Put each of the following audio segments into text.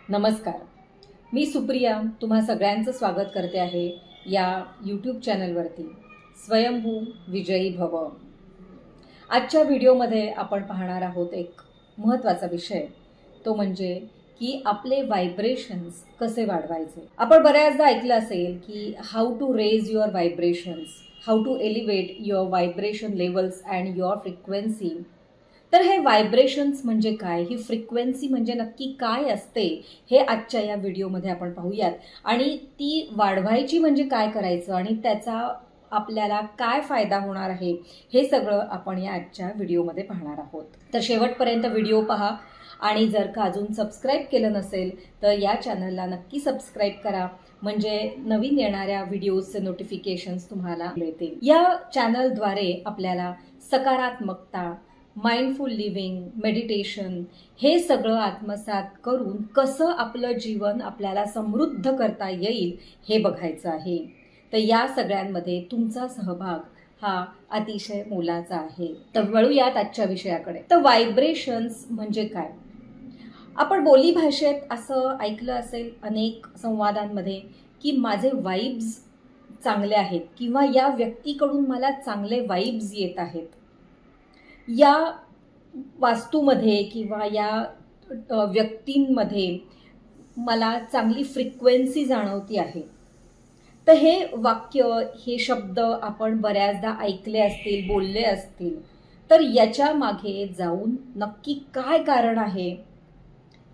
नमस्कार, मी सुप्रिया तुम्हा सगळ्यांचं स्वागत करते आहे या यूट्यूब चॅनलवरती स्वयंभू विजयी भव। आजच्या व्हिडिओमध्ये आपण पाहणार आहोत एक महत्त्वाचा विषय, तो म्हणजे की आपले व्हायब्रेशन्स कसे वाढवायचे। आपण बऱ्याचदा ऐकलं असेल की how to raise your vibrations, how to elevate your vibration levels and your frequency. तर हे व्हायब्रेशन्स म्हणजे काय, ही फ्रिक्वेन्सी म्हणजे नक्की काय असते, हे आजच्या या व्हिडिओमध्ये आपण पाहूयात। आणि ती वाढवायची म्हणजे काय करायचं आणि त्याचा आपल्याला काय फायदा होणार आहे, हे सगळं आपण या आजच्या व्हिडिओमध्ये पाहणार आहोत। तर शेवटपर्यंत व्हिडिओ पहा आणि जर का अजून सबस्क्राईब केलं नसेल तर या चॅनलला नक्की सबस्क्राईब करा, म्हणजे नवीन येणाऱ्या व्हिडिओजचे नोटिफिकेशन्स तुम्हाला मिळतील। या चॅनलद्वारे आपल्याला सकारात्मकता, माइंडफुल लिव्हिंग, मेडिटेशन हे सगळं आत्मसात करून कसं आपलं जीवन आपल्याला समृद्ध करता येईल हे बघायचं आहे। तर या सगळ्यांमध्ये तुमचा सहभाग हा अतिशय मोलाचा आहे। तर वळूयात आजच्या विषयाकडे। तर व्हायब्रेशन्स म्हणजे काय? आपण बोलीभाषेत असं ऐकलं असेल अनेक संवादांमध्ये की माझे वाइब्स चांगले आहेत किंवा या व्यक्तीकडून मला चांगले वाइब्स येत आहेत, या वास्तूमध्ये किंवा या व्यक्तींमध्ये मला चांगली फ्रिक्वेन्सी जाणवती आहे। तर हे वाक्य, हे शब्द आपण बऱ्याचदा ऐकले असतील, बोलले असतील। तर याच्या मागे जाऊन नक्की काय कारण आहे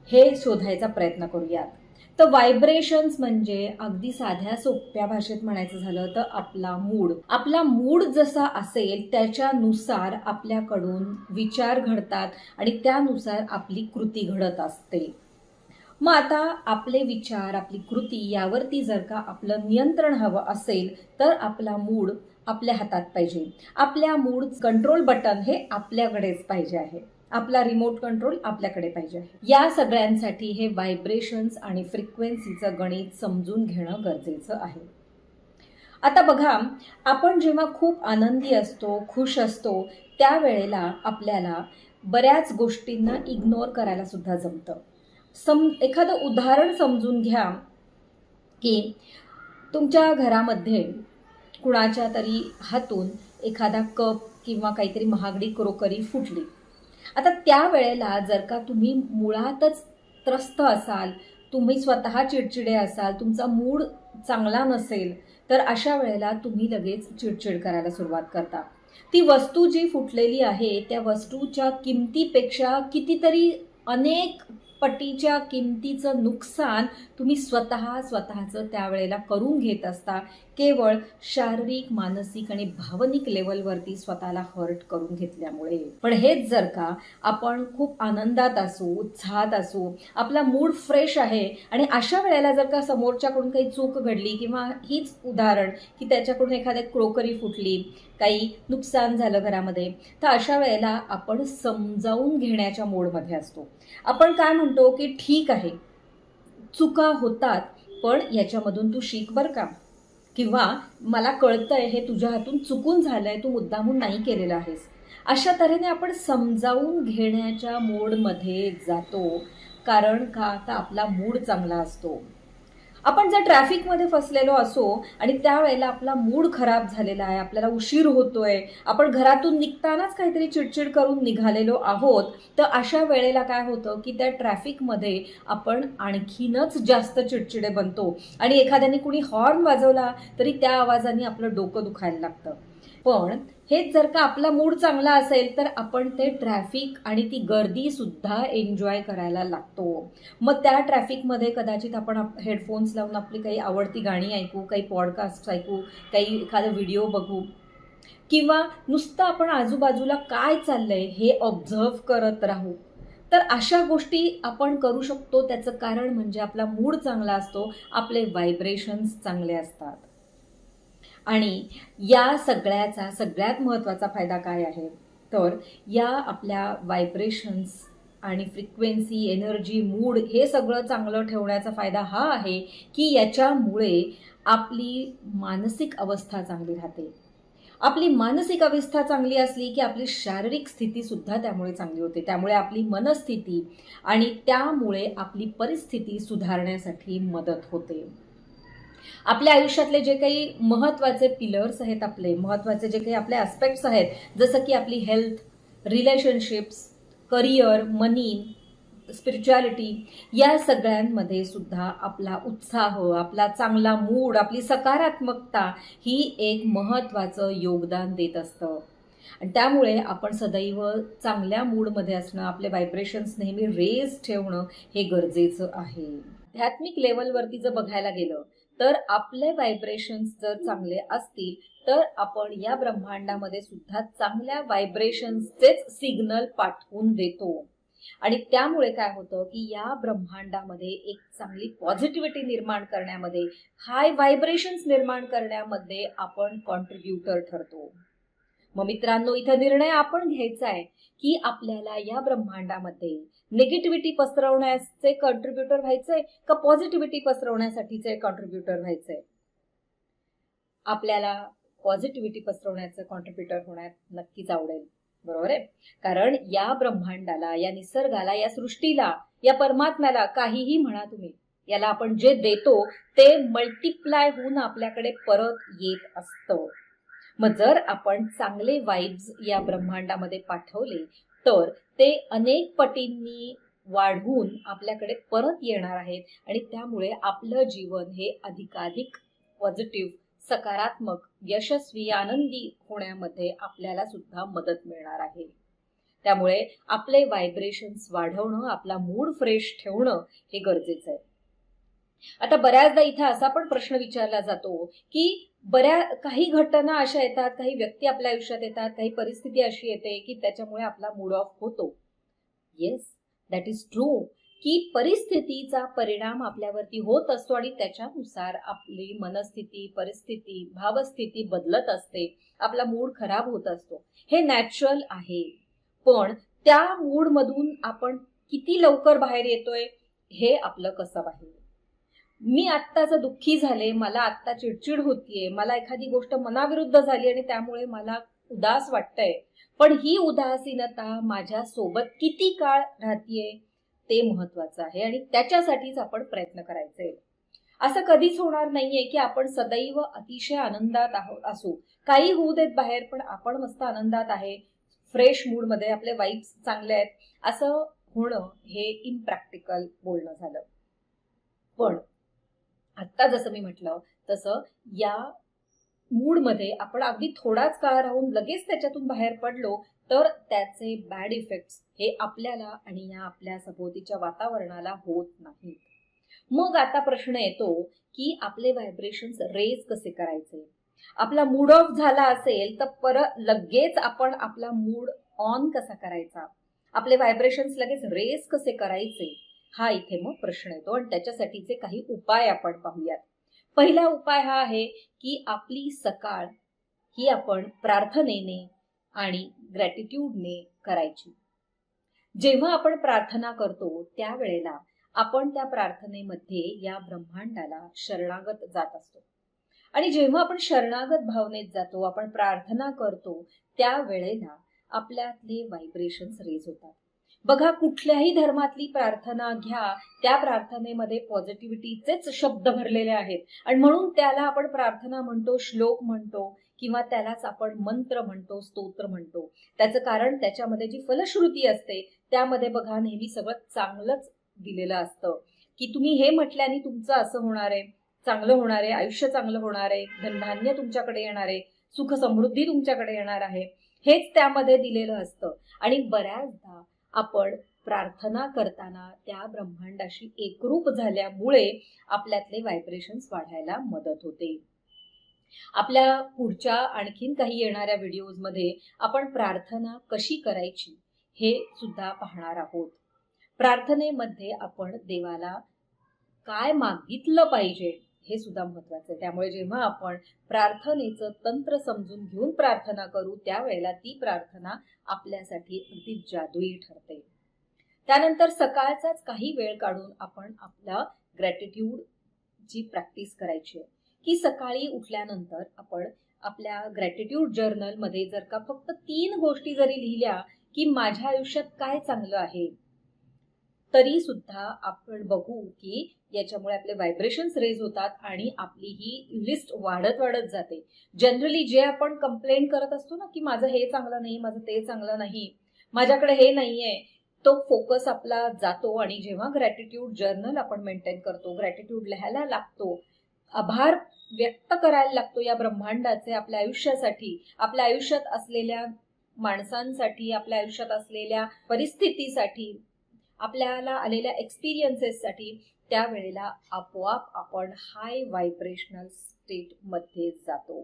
हे शोधायचा प्रयत्न करूयात। तर व्हायब्रेशन्स म्हणजे अगदी साध्या सोप्या भाषेत म्हणायचं झालं तर आपला मूड जसा असेल त्याच्यानुसार आपल्याकडून विचार घडतात आणि त्यानुसार आपली कृती घडत असते। मग आता आपले विचार, आपली कृती यावरती जर का आपलं नियंत्रण हवं असेल तर आपला मूड आपल्या हातात पाहिजे। आपल्या मूड कंट्रोल बटन हे आपल्याकडेच पाहिजे आहे, आपला रिमोट कंट्रोल आपल्याकडे पाहिजे आहे। या सगळ्यांसाठी हे व्हायब्रेशन्स आणि फ्रिक्वेन्सीचं गणित समजून घेणं गरजेचं आहे। आता बघा, आपण जेव्हा खूप आनंदी असतो, खुश असतो, त्यावेळेला आपल्याला बऱ्याच गोष्टींना इग्नोर करायला सुद्धा जमतं। एखादं उदाहरण समजून घ्या की तुमच्या घरामध्ये कुणाच्या तरी हातून एखादा कप किंवा काहीतरी महागडी क्रोकरी फुटली। आता त्यावेळेला जर का तुम्ही मुळातच त्रस्त असाल, तुम्ही स्वतः चिडचिडे असाल, तुमचा मूड चांगला नसेल, तर अशा वेळेला तुम्ही लगेच चिडचिड करायला सुरुवात करता। ती वस्तू जी फुटलेली आहे त्या वस्तूच्या किमतीपेक्षा कितीतरी अनेक पटीच्या किमतीचं नुकसान तुम्ही स्वतःचं त्यावेळेला करून घेत असता, केवळ शारीरिक, मानसिक आणि भावनिक लेवलवरती स्वतःला हर्ट करून घेतल्यामुळे। पण हेच जर का आपण खूप आनंदात असू, उत्साहात असू, आपला मूड फ्रेश आहे आणि अशा वेळेला जर का समोरच्याकडून काही चूक घडली किंवा हीच उदाहरण की त्याच्याकडून एखादी क्रोकरी फुटली, काही नुकसान झालं घरामध्ये, तर अशा वेळेला आपण समजावून घेण्याच्या मोडमध्ये असतो। आपण काय म्हणतो की ठीक आहे, चुका होतात, पण याच्यामधून तू शिक बरं का, किंवा मला कळतंय हे तुझ्या हातून चुकून झालंय, तू मुद्दामून नाही केलेलं आहेस। अशा तऱ्हेने आपण समजावून घेण्याच्या मोडमध्ये जातो, कारण का तर आपला मूड चांगला असतो। आपण जर ट्रॅफिकमध्ये फसलेलो असो आणि त्यावेळेला आपला मूड खराब झालेला आहे, आपल्याला उशीर होतोय, आपण घरातून निघतानाच काहीतरी चिडचिड करून निघालेलो आहोत, तर अशा वेळेला काय होतं की त्या ट्रॅफिकमध्ये आपण आणखीनच जास्त चिडचिडे बनतो आणि एखाद्याने कुणी हॉर्न वाजवला तरी त्या आवाजाने आपलं डोकं दुखायला लागतं। पण हेच जर का आपला मूड चांगला असेल तर आपण ते ट्रॅफिक आणि ती गर्दी सुद्धा एन्जॉय करायला लागतो। मग त्या ट्रॅफिकमध्ये कदाचित आपण हेडफोन्स लावून आपली काही आवडती गाणी ऐकू, काही पॉडकास्ट ऐकू, काही एखादा व्हिडिओ बघू, किंवा नुसतं आपण आजूबाजूला काय चाललंय हे ऑब्झर्व करत राहू। तर अशा गोष्टी आपण करू शकतो। त्याचं कारण म्हणजे आपला मूड चांगला असतो, आपले व्हायब्रेशन्स चांगले असतात। आणि या सगळ्याचा सगळ्यात महत्त्वाचा फायदा काय आहे, तर या आपल्या व्हायब्रेशन्स आणि फ्रिक्वेन्सी, एनर्जी, मूड हे सगळं चांगलं ठेवण्याचा फायदा हा आहे की याच्यामुळे आपली मानसिक अवस्था चांगली राहते। आपली मानसिक अवस्था चांगली असली की आपली शारीरिक स्थिती सुद्धा त्यामुळे चांगली होते. त्यामुळे आपली मनस्थिती आणि त्यामुळे आपली परिस्थिती सुधारण्यासाठी मदत होते. आपल्या आयुष्यातले जे काही महत्त्वाचे पिलर्स आहेत, आपले महत्त्वाचे जे काही आपले ॲस्पेक्ट्स आहेत, जसं की आपली हेल्थ, रिलेशनशिप्स, करिअर, मनी, स्पिरिच्युअलिटी, या सगळ्यांमध्ये सुद्धा आपला उत्साह, आपला चांगला मूड, आपली सकारात्मकता ही एक महत्त्वाचं योगदान देत असतं. आणि त्यामुळे आपण सदैव चांगल्या मूडमध्ये असणं, आपले व्हायब्रेशन्स नेहमी रेज ठेवणं हे गरजेचं आहे. आध्यात्मिक लेवलवरती जर बघायला गेलं तर आपले व्हायब्रेशन्स जर चांगले असतील तर आपण या ब्रह्मांडामध्ये सुद्धा चांगल्या व्हायब्रेशन्सचेच सिग्नल पाठवून देतो. आणि त्यामुळे काय होतं की या ब्रह्मांडामध्ये एक चांगली पॉझिटिव्हिटी निर्माण करण्यामध्ये, हाय व्हायब्रेशन्स निर्माण करण्यामध्ये आपण कॉन्ट्रीब्युटर ठरतो. मग मित्रांनो, इथं निर्णय आपण घ्यायचा आहे की आपल्याला या ब्रह्मांडामध्ये निगेटिव्हिटी पसरवण्याचे कॉन्ट्रीब्युटर व्हायचंय का पॉझिटिव्हिटी पसरवण्यासाठीचे कॉन्ट्रीब्युटर व्हायचंय? आपल्याला पॉझिटिव्हिटी पसरवण्याचं कॉन्ट्रीब्युटर होण्यात नक्कीच आवडेल, बरोबर आहे? कारण या ब्रह्मांडाला, या निसर्गाला, या सृष्टीला, या परमात्म्याला, काहीही म्हणा तुम्ही, याला आपण जे देतो ते मल्टिप्लाय होऊन आपल्याकडे परत येत असतं. मग जर आपण चांगले वाइब्स या ब्रह्मांडामध्ये पाठवले तर ते अनेक पटींनी वाढवून आपल्याकडे परत येणार आहेत आणि त्यामुळे आपलं जीवन हे अधिकाधिक पॉझिटिव्ह, सकारात्मक, यशस्वी, आनंदी होण्यामध्ये आपल्याला सुद्धा मदत मिळणार आहे. त्यामुळे आपले व्हायब्रेशन्स वाढवणं, आपला मूड फ्रेश ठेवणं हे गरजेचं आहे. आता बऱ्याचदा इथे असा पण प्रश्न विचारला जातो की काही घटना अशा येतात, काही व्यक्ती आपल्या आयुष्यात येतात, काही परिस्थिती अशी येते की त्याच्यामुळे आपला मूड ऑफ होतो. येस, दॅट इज ट्रू की परिस्थितीचा परिणाम आपल्यावरती होत असतो आणि त्याच्यानुसार आपली मनस्थिती, परिस्थिती, भावस्थिती बदलत असते, आपला मूड खराब होत असतो. हे नॅचरल आहे. पण त्या मूडमधून आपण किती लवकर बाहेर येतोय हे आपलं कसं आहे. मी आत्ताच दुःखी झाले, मला आत्ता चिडचिड होतीये, मला एखादी गोष्ट मनाविरुद्ध झाली आणि त्यामुळे मला उदास वाटतंय, पण ही उदासीनता माझ्या सोबत किती काळ राहतीये ते महत्वाचं आहे आणि त्याच्यासाठीच आपण प्रयत्न करायचे. असं कधीच होणार नाहीये की आपण सदैव अतिशय आनंदात असू. काही होऊ देत बाहेर, पण आपण मस्त आनंदात आहे, फ्रेश मूडमध्ये, आपले वाइब्स चांगले आहेत, असं होणं हे इम्प्रॅक्टिकल बोलणं झालं. पण आत्ता जसं मी म्हटलं तसं या मूडमध्ये आपण अगदी थोडाच काळ राहून लगेच त्याच्यातून बाहेर पडलो तर त्याचे बॅड इफेक्ट्स हे आपल्याला आणि या आपल्या सभोवतीच्या वातावरणाला होत नाहीत. मग आता प्रश्न येतो की आपले व्हायब्रेशन्स रेज कसे करायचे. आपला मूड ऑफ झाला असेल तर परत लगेच आपण आपला मूड ऑन कसा करायचा, आपले व्हायब्रेशन्स लगेच रेज कसे करायचे, हा इथे मग प्रश्न येतो आणि त्याच्यासाठीचे काही उपाय आपण पाहूयात. पहिला उपाय हा आहे की आपली सकाळ ही आपण प्रार्थनेने आणि ग्रॅटिट्यूडने करायची. जेव्हा आपण प्रार्थना करतो त्यावेळेला आपण त्या प्रार्थनेमध्ये या ब्रह्मांडाला शरणागत जात असतो आणि जेव्हा आपण शरणागत भावनेत जातो, आपण प्रार्थना करतो, त्यावेळेला आपल्यातले व्हायब्रेशन्स रेज होतात. बघा, कुठल्याही धर्मातली प्रार्थना घ्या, त्या प्रार्थनेमध्ये पॉझिटिव्हिटीचेच शब्द भरलेले आहेत आणि म्हणून त्याला आपण प्रार्थना म्हणतो, श्लोक म्हणतो किंवा त्यालाच आपण मंत्र म्हणतो, स्तोत्र म्हणतो. त्याचं कारण त्याच्यामध्ये जी फलश्रुती असते त्यामध्ये बघा नेहमी सगळं चांगलंच दिलेलं असतं की तुम्ही हे म्हटल्याने तुमचं असं होणार आहे, चांगलं होणार आहे, आयुष्य चांगलं होणार आहे, धनधान्य तुमच्याकडे येणार आहे, सुख समृद्धी तुमच्याकडे येणार आहे, हेच त्यामध्ये दिलेलं असतं. आणि बऱ्याचदा आपण प्रार्थना करताना त्या ब्रह्मांडाशी एकरूप झाल्यामुळे आपल्यातले व्हायब्रेशन्स वाढायला मदत होते. आपल्या पुढच्या आणखीन काही येणाऱ्या व्हिडिओजमध्ये आपण प्रार्थना कशी करायची हे सुद्धा पाहणार आहोत. प्रार्थनेमध्ये आपण देवाला काय मागितलं पाहिजे हे सुद्धा महत्वाचं आहे. त्यामुळे जेव्हा आपण प्रार्थनेचं तंत्र समजून घेऊन प्रार्थना करू त्यावेळेला ती प्रार्थना आपल्यासाठी अगदी जादुई ठरते. त्यानंतर सकाळचाच काही वेळ काढून आपण आपला ग्रॅटिट्यूड ची प्रॅक्टिस करायची आहे की सकाळी उठल्यानंतर आपण आपल्या ग्रॅटिट्यूड जर्नलमध्ये जर का फक्त 3 गोष्टी जरी लिहिल्या की माझ्या आयुष्यात काय चांगलं आहे, तरी सुद्धा आपण बघू की याच्यामुळे आपले व्हायब्रेशन्स रेज होतात आणि आपली ही लिस्ट वाढत वाढत जाते. जनरली जे आपण कंप्लेंट करत असतो ना की माझं हे चांगलं नाही, माझं ते चांगलं नाही, माझ्याकडे हे नाहीये, तो फोकस आपला जातो. आणि जेव्हा ग्रॅटिट्यूड जर्नल आपण मेंटेन करतो, ग्रॅटिट्यूड लिहायला लागतो, आभार व्यक्त करायला लागतो या ब्रह्मांडाचे आपल्या आयुष्यासाठी, आपल्या आयुष्यात असलेल्या माणसांसाठी, आपल्या आयुष्यात असलेल्या परिस्थितीसाठी, आपल्याला आलेल्या एक्सपिरियन्सेससाठी, त्यावेळेला आपोआप आपण हाय व्हायब्रेशनल स्टेट मध्ये जातो.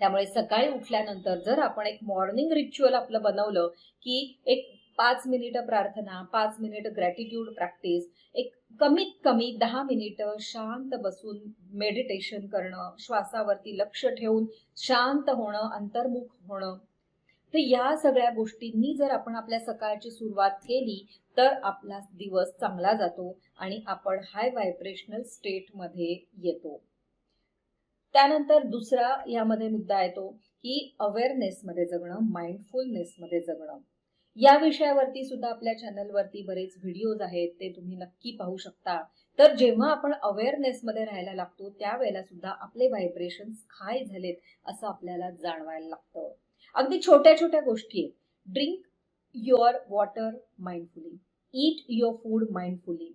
त्यामुळे सकाळी उठल्यानंतर जर आपण एक मॉर्निंग रिच्युअल आपलं बनवलं की एक 5 मिनिटं प्रार्थना, 5 मिनिटं ग्रॅटिट्यूड प्रॅक्टिस, एक कमीत कमी 10 मिनिटं शांत बसून मेडिटेशन करणं, श्वासावरती लक्ष ठेवून शांत होणं, अंतर्मुख होणं, तर या सगळ्या गोष्टींनी जर आपण आपल्या सकाळची सुरुवात केली तर आपला दिवस चांगला जातो आणि आपण हाय व्हायब्रेशनल स्टेटमध्ये येतो. त्यानंतर दुसरा यामध्ये मुद्दा येतो की अवेअरनेसमध्ये जगणं, माइंडफुलनेसमध्ये जगणं. या विषयावरती सुद्धा आपल्या चॅनलवरती बरेच व्हिडिओज आहेत, ते तुम्ही नक्की पाहू शकता. तर जेव्हा आपण अवेअरनेसमध्ये राहायला लागतो त्यावेळेला सुद्धा आपले व्हायब्रेशन्स हाय झालेत असं आपल्याला जाणवायला लागतं. अगदी छोट्या छोट्या गोष्टी आहेत. Drink your water mindfully, eat your food mindfully,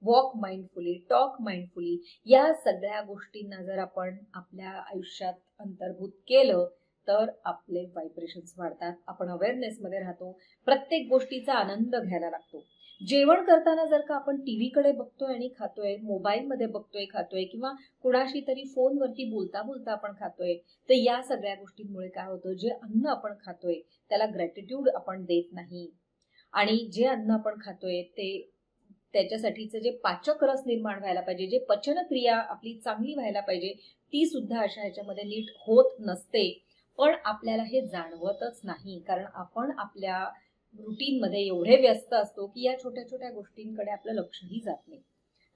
walk mindfully, talk mindfully, या सगळ्या गोष्टींना जर आपण आपल्या आयुष्यात अंतर्भूत केलं तर आपले व्हायब्रेशन्स वाढतात, आपण अवेअरनेसमध्ये राहतो, प्रत्येक गोष्टीचा आनंद घ्यायला लागतो. जेवण करताना जर का आपण टीव्हीकडे बघतोय आणि खातोय, मोबाईलमध्ये बघतोय खातोय, किंवा कुणाशी तरी फोनवरती बोलता बोलता आपण खातोय, तर या सगळ्या गोष्टींमुळे काय होतं, जे अन्न आपण खातोय त्याला ग्रॅटिट्यूड आपण देत नाही. आणि जे अन्न आपण खातोय त्याच्यासाठीचं जे पाचक रस निर्माण व्हायला पाहिजे, जे पचनक्रिया आपली चांगली व्हायला पाहिजे, ती सुद्धा अशा ह्याच्यामध्ये नीट होत नसते. पण आपल्याला हे जाणवतच नाही, कारण आपण आपल्या रुटीनमध्ये एवढे व्यस्त असतो की या छोट्या छोट्या गोष्टींकडे आपलं लक्षही जात नाही.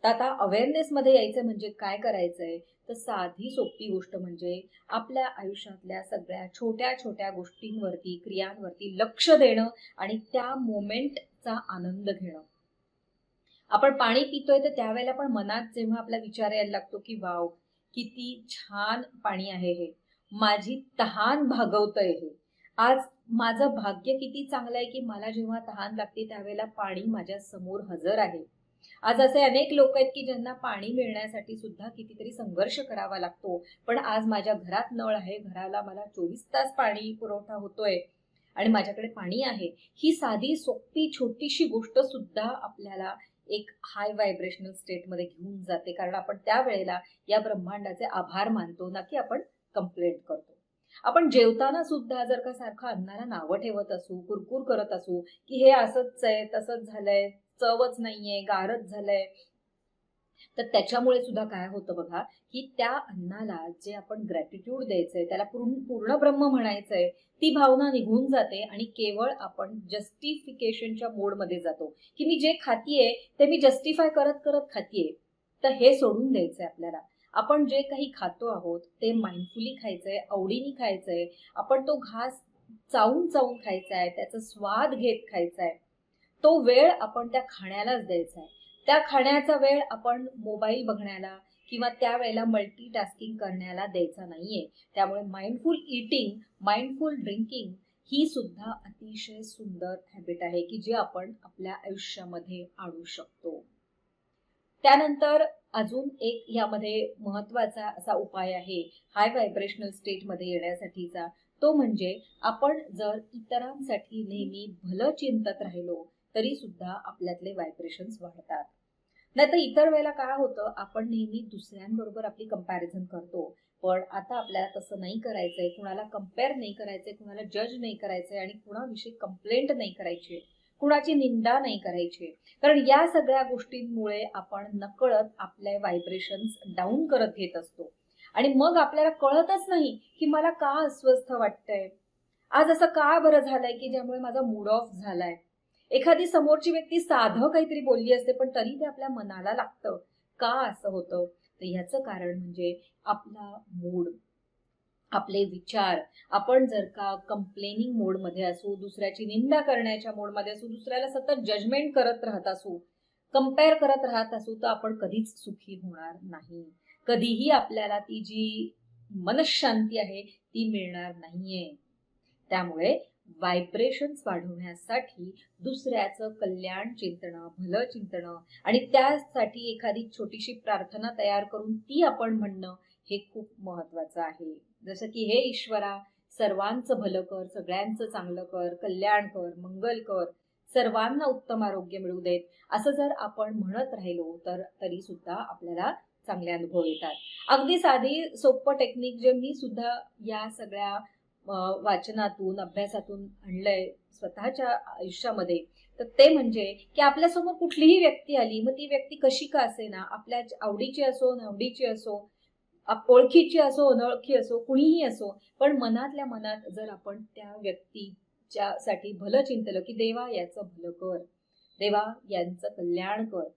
तर आता अवेअरनेसमध्ये यायचं म्हणजे काय करायचंय, तर साधी सोपी गोष्ट म्हणजे आपल्या आयुष्यातल्या सगळ्या छोट्या छोट्या गोष्टींवरती, क्रियांवरती लक्ष देणं आणि त्या मोमेंटचा आनंद घेणं. आपण पाणी पितोय तर त्यावेळेला पण मनात जेव्हा आपला विचार यायला लागतो की वाव, किती छान पाणी आहे हे, माझी तहान भागवतंय हे, आज माझं भाग्य किती चांगलं आहे की मला जेव्हा तहान लागते त्यावेळेला पाणी माझ्या समोर हजर आहे. आज असे अनेक लोक आहेत की ज्यांना पाणी मिळण्यासाठी सुद्धा कितीतरी संघर्ष करावा लागतो, पण आज माझ्या घरात नळ आहे, घराला मला 24 तास पाणी पुरवठा होतोय आणि माझ्याकडे पाणी आहे. ही साधी सोपी छोटीशी गोष्ट सुद्धा आपल्याला एक हाय व्हायब्रेशनल स्टेटमध्ये घेऊन जाते, कारण आपण त्यावेळेला या ब्रह्मांडाचे आभार मानतो ना की आपण कंप्लेंट करतो. आपण जेवताना सुद्धा जर का सारखं अन्नाला नावं ठेवत असू, कुरकुर करत असू की हे असंच आहे, तसंच झालंय, चवच नाहीये, गारच झालंय, तर त्याच्यामुळे सुद्धा काय होतं बघा, की त्या अन्नाला जे आपण ग्रॅटिट्यूड द्यायचंय, त्याला पूर्ण ब्रह्म म्हणायचंय, ती भावना निघून जाते आणि केवळ आपण जस्टिफिकेशनच्या मोडमध्ये जातो की मी जे खातीये ते मी जस्टिफाय करत करत खातीये. तर हे सोडून द्यायचंय आपल्याला. आपण जे काही खातो आहोत ते माइंडफुली खायचंय, आवडीने खायचंय, आपण तो घास चावून चावून खायचा आहे, त्याचा स्वाद घेत खायचा आहे. तो वेळ आपण त्या खाण्यालाच द्यायचा आहे. त्या खाण्याचा वेळ आपण मोबाईल बघण्याला किंवा त्यावेळेला मल्टीटास्किंग करण्याला द्यायचा नाहीये. त्यामुळे माइंडफुल ईटिंग, माइंडफुल ड्रिंकिंग ही सुद्धा अतिशय सुंदर हॅबिट आहे की जे आपण आपल्या आयुष्यामध्ये आणू शकतो. त्यानंतर अजून एक यामध्ये महत्वाचा असा उपाय आहे हाय व्हायब्रेशनल स्टेटमध्ये येण्यासाठीचा, तो म्हणजे आपण जर इतरांसाठी नेहमी भलं चिंतत राहिलो तरी सुद्धा आपल्यातले व्हायब्रेशन्स वाढतात. नाही तर इतर वेळेला काय होतं, आपण नेहमी दुसऱ्यांबरोबर आपली कंपॅरिझन करतो, पण आता आपल्याला तसं नाही करायचंय. कुणाला कंपेअर नाही करायचंय, कुणाला जज नाही करायचंय आणि कुणाविषयी कंप्लेंट नाही करायची, कुणाची निंदा नाही करायची. कारण या सगळ्या गोष्टींमुळे आपण नकळत आपले व्हायब्रेशन्स डाऊन करत घेत असतो आणि मग आपल्याला कळतच नाही की मला का अस्वस्थ वाटतंय, आज असं का बरं झालंय की ज्यामुळे माझा मूड ऑफ झालाय. एखादी समोरची व्यक्ती साधं काहीतरी बोलली असते पण तरी ते आपल्या मनाला लागतं. का असं होतं? तर ह्याचं कारण म्हणजे आपला मूड. आपले विचार, आपण जर का कंप्लेनिंग मोडमध्ये असू, दुसऱ्याची निंदा करण्याच्या मोडमध्ये असू, दुसऱ्याला सतत जजमेंट करत राहत असू, कंपेअर करत राहत असू, तर आपण कधीच सुखी होणार नाही. कधीही आपल्याला ती जी मनशांती आहे ती मिळणार नाहीये. त्यामुळे व्हायब्रेशन्स वाढवण्यासाठी दुसऱ्याचं कल्याण चिंतणं, भलं चिंतणं आणि त्यासाठी एखादी छोटीशी प्रार्थना तयार करून ती आपण म्हणणं हे खूप महत्वाचं आहे. जसं की हे ईश्वरा, सर्वांचं भलं कर, सगळ्यांचं चांगलं कर, कल्याण कर, मंगल कर, सर्वांना उत्तम आरोग्य मिळू देत, असं जर आपण म्हणत राहिलो तर तरी सुद्धा आपल्याला चांगले अनुभव येतात. अगदी साधी सोपं टेक्निक जे मी सुद्धा या सगळ्या वाचनातून, अभ्यासातून आणलंय स्वतःच्या आयुष्यामध्ये, तर ते म्हणजे की आपल्यासमोर कुठलीही व्यक्ती आली, मग ती व्यक्ती कशी का असेना, आपल्या आवडीची असो, नावडीची असो, ओळखीची असो, अनोळखी असो, कुणीही असो, पण मनातल्या मनात जर आपण त्या व्यक्तीच्या साठी भलं चिंतलं की देवा याचं भलं कर, देवा यांचं कल्याण कर,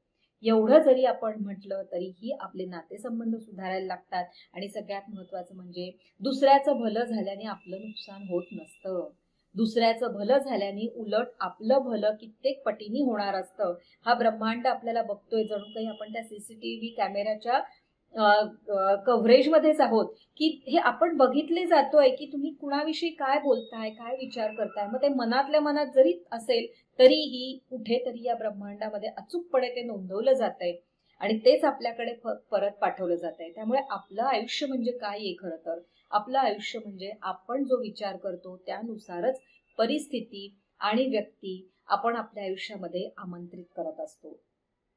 एवढं जरी आपण म्हटलं तरीही आपले नातेसंबंध सुधारायला लागतात. आणि सगळ्यात महत्वाचं म्हणजे दुसऱ्याचं भलं झाल्याने आपलं नुकसान होत नसतं. दुसऱ्याचं भलं झाल्याने उलट आपलं भलं कित्येक पटीने होणार असतं. हा ब्रह्मांड आपल्याला बघतोय, जणू काही आपण त्या सीसीटीव्ही कॅमेऱ्याच्या कव्हरेजमध्येच आहोत, की हे आपण बघितले जातोय की तुम्ही कुणाविषयी काय बोलताय, काय विचार करताय. मग ते मनातल्या मनात जरी असेल तरीही कुठेतरी या ब्रह्मांडामध्ये अचूकपणे ते नोंदवलं जातंय आणि तेच आपल्याकडे परत पाठवलं जातंय. त्यामुळे आपलं आयुष्य म्हणजे काय आहे? खरं तर आपलं आयुष्य म्हणजे आपण जो विचार करतो त्यानुसारच परिस्थिती आणि व्यक्ती आपण आपल्या आयुष्यामध्ये आमंत्रित करत असतो.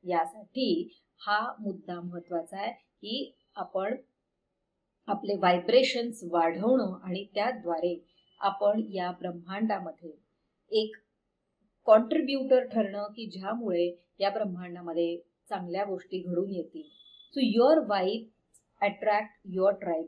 यासाठी हा मुद्दा महत्वाचा आहे की आपण आपले व्हायब्रेशन्स वाढवणं आणि त्याद्वारे आपण या ब्रह्मांडामध्ये एक कॉन्ट्रीब्युटर ठरणं की ज्यामुळे या ब्रह्मांडामध्ये चांगल्या गोष्टी घडून येतील. So your vibe attract your tribe.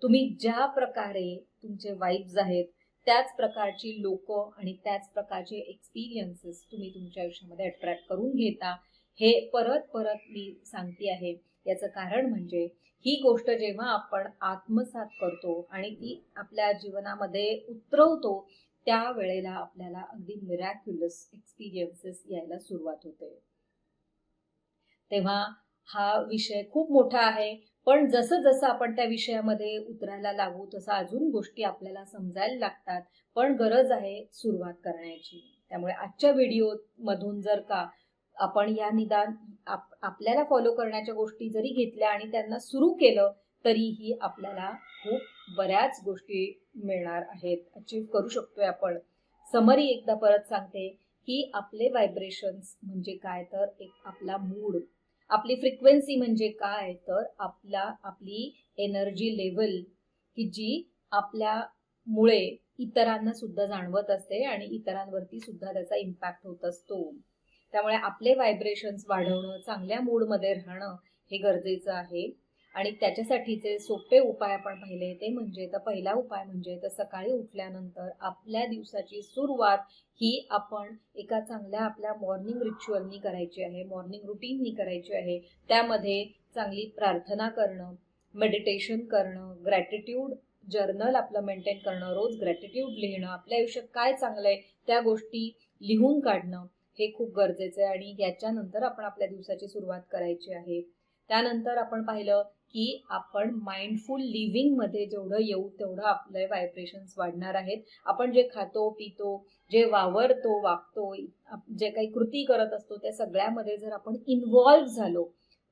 तुम्ही ज्या प्रकारे तुमचे वाईब्स आहेत त्याच प्रकारची लोक आणि त्याच प्रकारचे एक्सपिरियन्सेस तुम्ही तुमच्या आयुष्यामध्ये अट्रॅक्ट करून घेता. हे परत परत मी सांगते आहे. याचं कारण म्हणजे ही गोष्ट जेव्हा आपण आत्मसात करतो आणि ती आपल्या जीवनामध्ये उतरवतो त्यावेळेला आपल्याला अगदी मिरॅक्युलस एक्सपिरियन्सेस यायला सुरुवात होते. तेव्हा हा विषय खूप मोठा आहे, पण जसं जसं आपण त्या विषयामध्ये उतरायला लागू तसं अजून गोष्टी आपल्याला समजायला लागतात. पण गरज आहे सुरुवात करण्याची. त्यामुळे आजच्या व्हिडिओ मधून जर का आपण या निदान आपल्याला फॉलो करण्याच्या गोष्टी जरी घेतल्या आणि त्यांना सुरू केलं तरीही आपल्याला खूप बऱ्याच गोष्टी मिळणार आहेत, अचीव्ह करू शकतोय आपण. समरी एकदा परत सांगते की आपले व्हायब्रेशन्स म्हणजे काय, तर एक आपला मूड, आपली फ्रिक्वेन्सी म्हणजे काय, तर आपली एनर्जी लेवल की जी आपल्यामुळे इतरांना सुद्धा जाणवत असते आणि इतरांवरती सुद्धा त्याचा इम्पॅक्ट होत असतो. त्यामुळे आपले व्हायब्रेशन्स वाढवणं, चांगल्या मूडमध्ये राहणं हे गरजेचं आहे. आणि त्याच्यासाठीचे सोपे उपाय आपण पाहिले ते म्हणजे, तर पहिला उपाय म्हणजे तर सकाळी उठल्यानंतर आपल्या दिवसाची सुरुवात ही आपण एका चांगल्या आपल्या मॉर्निंग रिच्युअलनी करायची आहे, मॉर्निंग रुटीननी करायची आहे. त्यामध्ये चांगली प्रार्थना करणं, मेडिटेशन करणं, ग्रॅटिट्यूड जर्नल आपलं मेंटेन करणं, रोज ग्रॅटिट्यूड लिहिणं, आपल्या आयुष्यात काय चांगलंय त्या गोष्टी लिहून काढणं हे खूप गरजेचं आहे. आणि याच्यानंतर आपण आपल्या दिवसाची सुरुवात करायची आहे. त्यानंतर आपण पाहिलं की आपण माइंडफुल लिव्हिंग मध्ये जेवढं येऊ तेवढं आपले व्हायब्रेशन्स वाढणार आहेत. आपण जे खातो पितो, जे वावरतो वागतो, जे काही कृती करत असतो त्या सगळ्यामध्ये जर आपण इन्व्हॉल्व्ह झालो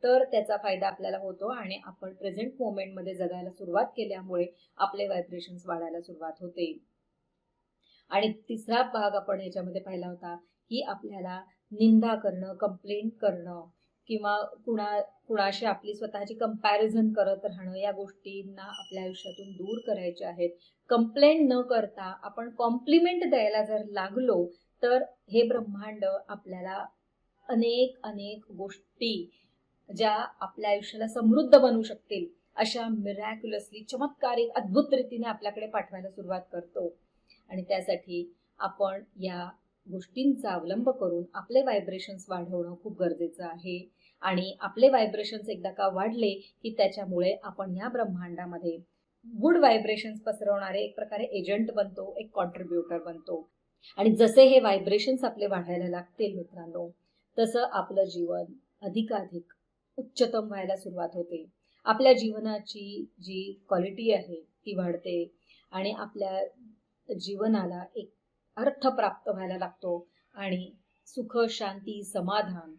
तर त्याचा फायदा आपल्याला होतो आणि आपण प्रेझेंट मोमेंटमध्ये जगायला सुरुवात केल्यामुळे आपले व्हायब्रेशन्स वाढायला सुरुवात होते. आणि तिसरा भाग आपण याच्यामध्ये पाहिला होता की आपल्याला निंदा करणं, कंप्लेंट करणं किंवा कुणाशी आपली स्वतःची कंपॅरिझन करत राहणं, या गोष्टींना आपल्या आयुष्यातून दूर करायच्या आहेत. कंप्लेंट न करता आपण कॉम्प्लिमेंट द्यायला जर लागलो तर हे ब्रह्मांड आपल्याला अनेक अनेक गोष्टी ज्या आपल्या आयुष्याला समृद्ध बनवू शकतील अशा मिरॅक्युलसली चमत्कारिक अद्भुत रीतीने आपल्याकडे पाठवायला सुरुवात करतो. आणि त्यासाठी आपण या गोष्टींचा अवलंब करून आपले व्हायब्रेशन्स वाढवणं खूप गरजेचं आहे. आणि आपले व्हायब्रेशन्स एकदा का वाढले की त्याच्यामुळे आपण या ब्रह्मांडामध्ये गुड व्हायब्रेशन्स पसरवणारे एक प्रकारे एजंट बनतो, एक कॉन्ट्रीब्युटर बनतो. आणि जसे हे व्हायब्रेशन्स आपले वाढायला लागतील मित्रांनो, तसं आपलं जीवन अधिकाधिक उच्चतम व्हायला सुरुवात होते. आपल्या जीवनाची जी क्वालिटी आहे ती वाढते आणि आपल्या जीवनाला एक अर्थ प्राप्त व्हायला लागतो आणि सुख, शांती, समाधान,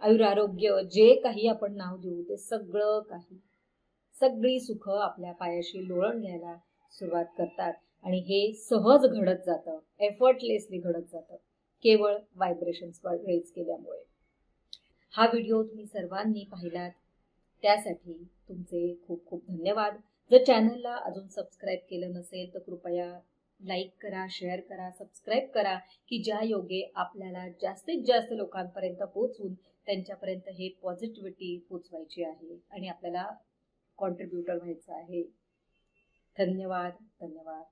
आयुरारोग्य जे काही आपण नाव देऊ ते सगळं काही, सगळी सुख आपल्या पायाशी लोळण घ्यायला सुरुवात करतात आणि हे सहज घडत जातं, एफर्टलेसली घडत जातं, केवळ व्हायब्रेशन्स रेज केल्यामुळे. हा व्हिडिओ तुम्ही सर्वांनी पाहिलात त्यासाठी तुमचे खूप खूप धन्यवाद. जर चॅनलला अजून सबस्क्राईब केलं नसेल तर कृपया लाईक करा, शेअर करा, सबस्क्राईब करा, की ज्या योगे आपल्याला जास्तीत जास्त लोकांपर्यंत पोहोचून त्यांच्यापर्यंत हे पॉझिटिव्हिटी पोचवायची आहे आणि आपल्याला कॉन्ट्रीब्युटर व्हायचं आहे. धन्यवाद, धन्यवाद.